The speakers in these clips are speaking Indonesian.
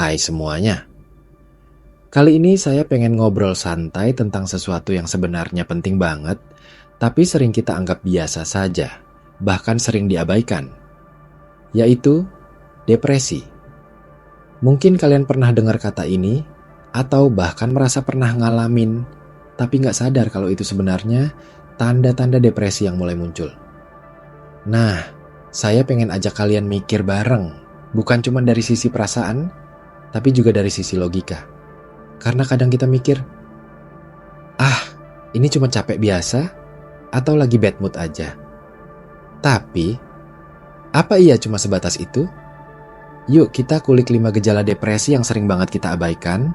Hai semuanya, kali ini saya pengen ngobrol santai tentang sesuatu yang sebenarnya penting banget, tapi sering kita anggap biasa saja, bahkan sering diabaikan, yaitu depresi. Mungkin kalian pernah dengar kata ini, atau bahkan merasa pernah ngalamin, tapi nggak sadar kalau itu sebenarnya tanda-tanda depresi yang mulai muncul. Nah, saya pengen ajak kalian mikir bareng, bukan cuma dari sisi perasaan, tapi juga dari sisi logika. Karena kadang kita mikir, ini cuma capek biasa atau lagi bad mood aja. Tapi, apa iya cuma sebatas itu? Yuk kita kulik 5 gejala depresi yang sering banget kita abaikan,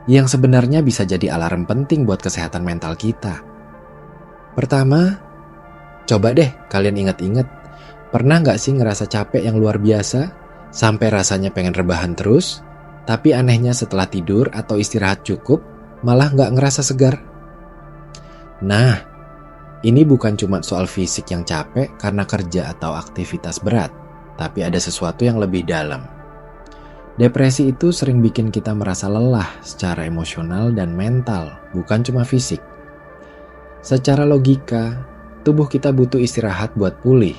yang sebenarnya bisa jadi alarm penting buat kesehatan mental kita. Pertama, coba deh kalian ingat-ingat, pernah gak sih ngerasa capek yang luar biasa, sampai rasanya pengen rebahan terus, tapi anehnya setelah tidur atau istirahat cukup, malah gak ngerasa segar? Nah, ini bukan cuma soal fisik yang capek karena kerja atau aktivitas berat, tapi ada sesuatu yang lebih dalam. Depresi itu sering bikin kita merasa lelah secara emosional dan mental, bukan cuma fisik. Secara logika, tubuh kita butuh istirahat buat pulih.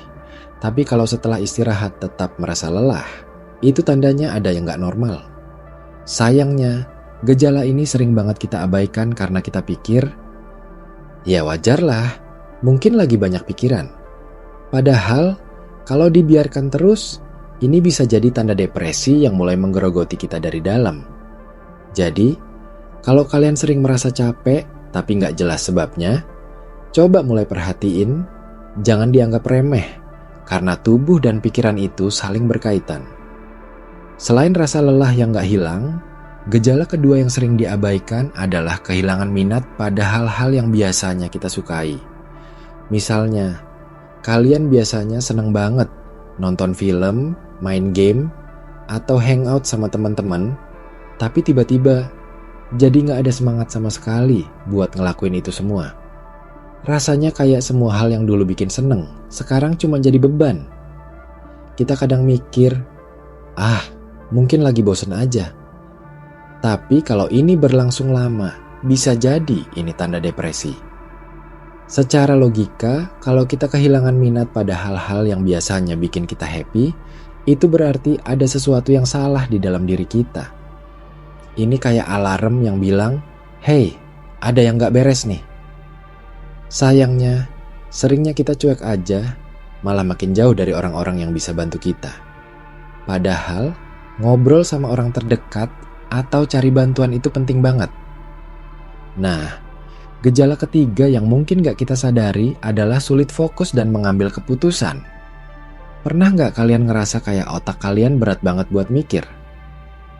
Tapi kalau setelah istirahat tetap merasa lelah, itu tandanya ada yang gak normal. Sayangnya, gejala ini sering banget kita abaikan karena kita pikir, ya wajarlah, mungkin lagi banyak pikiran. Padahal, kalau dibiarkan terus, ini bisa jadi tanda depresi yang mulai menggerogoti kita dari dalam. Jadi, kalau kalian sering merasa capek tapi gak jelas sebabnya, coba mulai perhatiin, jangan dianggap remeh, karena tubuh dan pikiran itu saling berkaitan. Selain rasa lelah yang gak hilang, gejala kedua yang sering diabaikan adalah kehilangan minat pada hal-hal yang biasanya kita sukai. Misalnya, kalian biasanya seneng banget nonton film, main game, atau hangout sama teman-teman, tapi tiba-tiba jadi gak ada semangat sama sekali buat ngelakuin itu semua. Rasanya kayak semua hal yang dulu bikin seneng, sekarang cuma jadi beban. Kita kadang mikir, mungkin lagi bosen aja. Tapi kalau ini berlangsung lama, bisa jadi ini tanda depresi. Secara logika, kalau kita kehilangan minat pada hal-hal yang biasanya bikin kita happy, itu berarti ada sesuatu yang salah di dalam diri kita. Ini kayak alarm yang bilang, hey, ada yang gak beres nih. Sayangnya, seringnya kita cuek aja, malah makin jauh dari orang-orang yang bisa bantu kita. Padahal, ngobrol sama orang terdekat atau cari bantuan itu penting banget. Nah, gejala ketiga yang mungkin gak kita sadari adalah sulit fokus dan mengambil keputusan. Pernah gak kalian ngerasa kayak otak kalian berat banget buat mikir?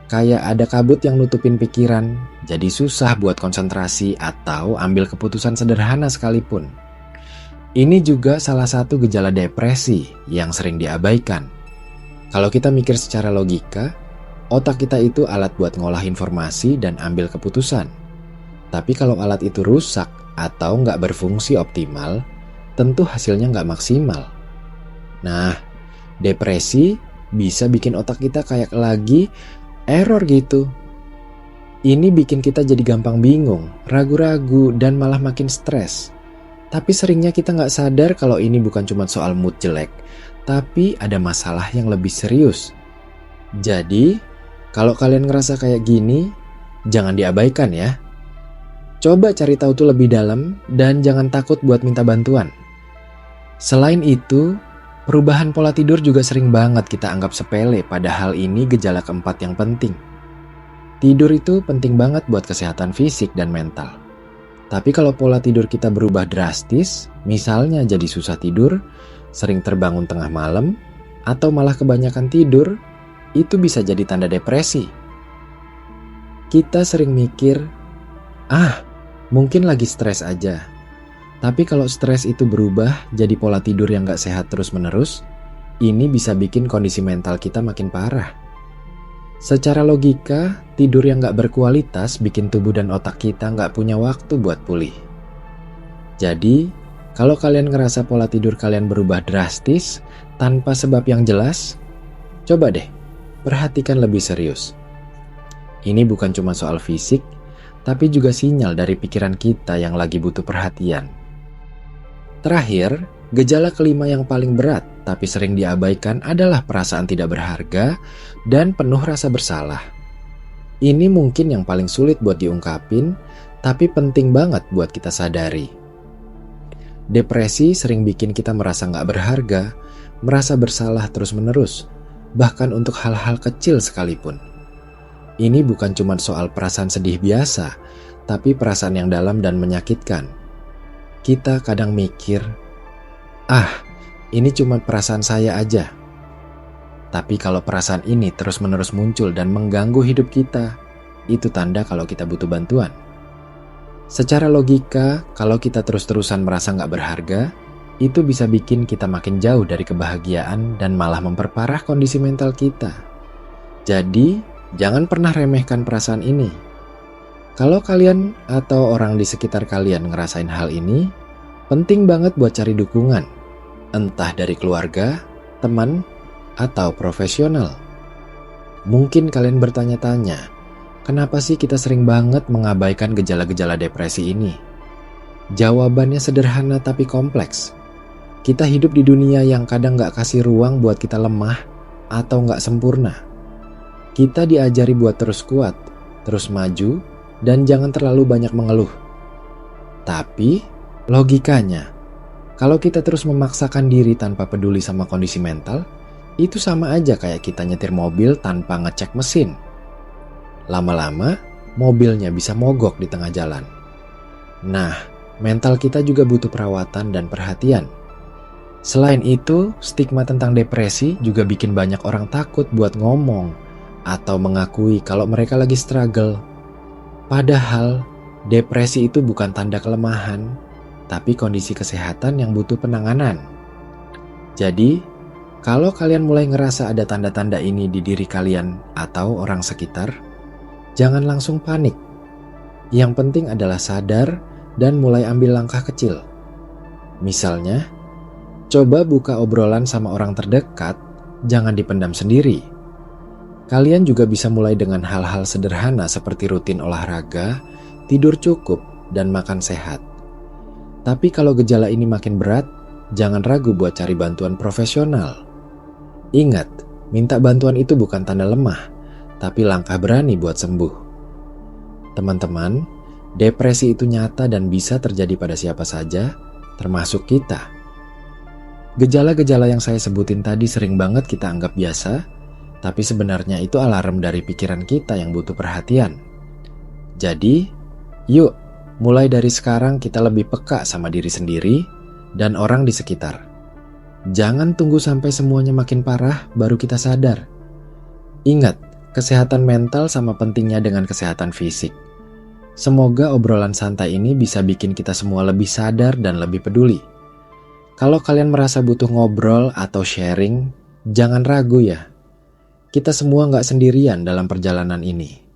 Kayak ada kabut yang nutupin pikiran, jadi susah buat konsentrasi atau ambil keputusan sederhana sekalipun. Ini juga salah satu gejala depresi yang sering diabaikan. Kalau kita mikir secara logika, otak kita itu alat buat ngolah informasi dan ambil keputusan. Tapi kalau alat itu rusak atau nggak berfungsi optimal, tentu hasilnya nggak maksimal. Nah, depresi bisa bikin otak kita kayak lagi error gitu. Ini bikin kita jadi gampang bingung, ragu-ragu, dan malah makin stres. Tapi seringnya kita nggak sadar kalau ini bukan cuma soal mood jelek, tapi ada masalah yang lebih serius. Jadi, kalau kalian ngerasa kayak gini, jangan diabaikan ya. Coba cari tahu tuh lebih dalam dan jangan takut buat minta bantuan. Selain itu, perubahan pola tidur juga sering banget kita anggap sepele, padahal ini gejala keempat yang penting. Tidur itu penting banget buat kesehatan fisik dan mental. Tapi kalau pola tidur kita berubah drastis, misalnya jadi susah tidur, sering terbangun tengah malam, atau malah kebanyakan tidur, itu bisa jadi tanda depresi. Kita sering mikir, mungkin lagi stres aja. Tapi kalau stres itu berubah jadi pola tidur yang gak sehat terus-menerus, ini bisa bikin kondisi mental kita makin parah. Secara logika, tidur yang gak berkualitas bikin tubuh dan otak kita gak punya waktu buat pulih. Jadi, kalau kalian ngerasa pola tidur kalian berubah drastis tanpa sebab yang jelas, coba deh perhatikan lebih serius. Ini bukan cuma soal fisik, tapi juga sinyal dari pikiran kita yang lagi butuh perhatian. Terakhir, gejala kelima yang paling berat tapi sering diabaikan adalah perasaan tidak berharga dan penuh rasa bersalah. Ini mungkin yang paling sulit buat diungkapin, tapi penting banget buat kita sadari. Depresi sering bikin kita merasa nggak berharga, merasa bersalah terus-menerus, bahkan untuk hal-hal kecil sekalipun. Ini bukan cuma soal perasaan sedih biasa, tapi perasaan yang dalam dan menyakitkan. Kita kadang mikir, ini cuma perasaan saya aja. Tapi kalau perasaan ini terus-menerus muncul dan mengganggu hidup kita, itu tanda kalau kita butuh bantuan. Secara logika, kalau kita terus-terusan merasa nggak berharga, itu bisa bikin kita makin jauh dari kebahagiaan dan malah memperparah kondisi mental kita. Jadi, jangan pernah remehkan perasaan ini. Kalau kalian atau orang di sekitar kalian ngerasain hal ini, penting banget buat cari dukungan, entah dari keluarga, teman, atau profesional. Mungkin kalian bertanya-tanya, kenapa sih kita sering banget mengabaikan gejala-gejala depresi ini? Jawabannya sederhana tapi kompleks. Kita hidup di dunia yang kadang gak kasih ruang buat kita lemah atau gak sempurna. Kita diajari buat terus kuat, terus maju, dan jangan terlalu banyak mengeluh. Tapi, logikanya, kalau kita terus memaksakan diri tanpa peduli sama kondisi mental, itu sama aja kayak kita nyetir mobil tanpa ngecek mesin. Lama-lama, mobilnya bisa mogok di tengah jalan. Nah, mental kita juga butuh perawatan dan perhatian. Selain itu, stigma tentang depresi juga bikin banyak orang takut buat ngomong atau mengakui kalau mereka lagi struggle. Padahal, depresi itu bukan tanda kelemahan, tapi kondisi kesehatan yang butuh penanganan. Jadi, kalau kalian mulai ngerasa ada tanda-tanda ini di diri kalian atau orang sekitar, jangan langsung panik. Yang penting adalah sadar dan mulai ambil langkah kecil. Misalnya, coba buka obrolan sama orang terdekat, jangan dipendam sendiri. Kalian juga bisa mulai dengan hal-hal sederhana seperti rutin olahraga, tidur cukup, dan makan sehat. Tapi kalau gejala ini makin berat, jangan ragu buat cari bantuan profesional. Ingat, minta bantuan itu bukan tanda lemah, tapi langkah berani buat sembuh. Teman-teman, depresi itu nyata dan bisa terjadi pada siapa saja, termasuk kita. Gejala-gejala yang saya sebutin tadi sering banget kita anggap biasa, tapi sebenarnya itu alarm dari pikiran kita yang butuh perhatian. Jadi, yuk mulai dari sekarang kita lebih peka sama diri sendiri dan orang di sekitar. Jangan tunggu sampai semuanya makin parah baru kita sadar. Ingat, kesehatan mental sama pentingnya dengan kesehatan fisik. Semoga obrolan santai ini bisa bikin kita semua lebih sadar dan lebih peduli. Kalau kalian merasa butuh ngobrol atau sharing, jangan ragu ya. Kita semua nggak sendirian dalam perjalanan ini.